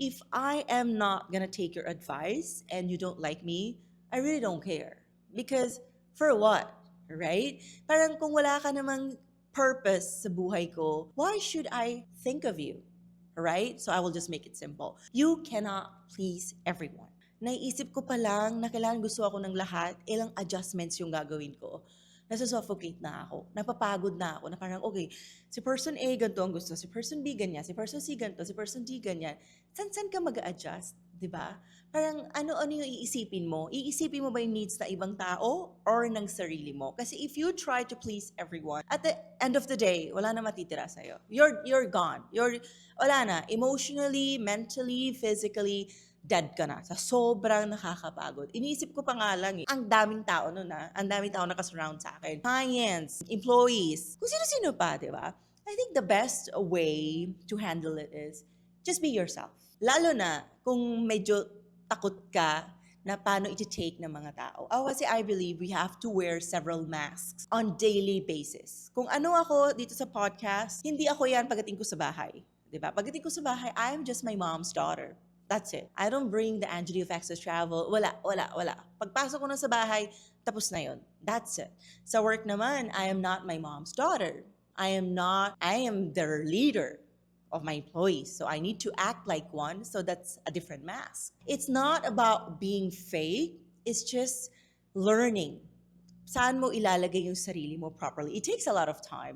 If I am not gonna take your advice and you don't like me, I really don't care. Because for what? Right? Parang kung wala ka namang purpose sa buhay ko, why should I think of you? Right? So I will just make it simple. You cannot please everyone. Naiisip ko pa lang na kailangan gusto ako ng lahat, ilang adjustments yung gagawin ko. Nasusuffocate na ako. Napapagod na ako na parang, okay, si person A ganito ang gusto, si person B ganyan, si person C ganito, si person D ganyan. San ka mag-a-adjust? 'Di ba? Parang ano-ano yung iisipin mo? Iisipin mo ba yung needs ng ibang tao or ng sarili mo? Kasi if you try to please everyone, at the end of the day, wala na matitira sa'yo. You're gone. Wala na. Emotionally, mentally, physically, dead ka na. Sa sobrang nakakapagod. Iniisip ko pa nga lang ang daming tao nun ang daming tao nakasurround sa akin. Clients, employees, kung sino-sino pa, di ba? I think the best way to handle it is just be yourself. Lalo na kung medyo takot ka na paano i-take ng mga tao. Kasi I believe we have to wear several masks on daily basis. Kung ano ako dito sa podcast, hindi ako yan pagdating ko sa bahay. Diba? Pagdating ko sa bahay, I'm just my mom's daughter. That's it. I don't bring the Angeli of Access Travel. Wala. Pagpasok ko na sa bahay, tapos na yun. That's it. Sa work naman, I am not my mom's daughter. I am their leader of my employees. So I need to act like one. So that's a different mask. It's not about being fake. It's just learning. Saan mo ilalagay yung sarili mo properly. It takes a lot of time.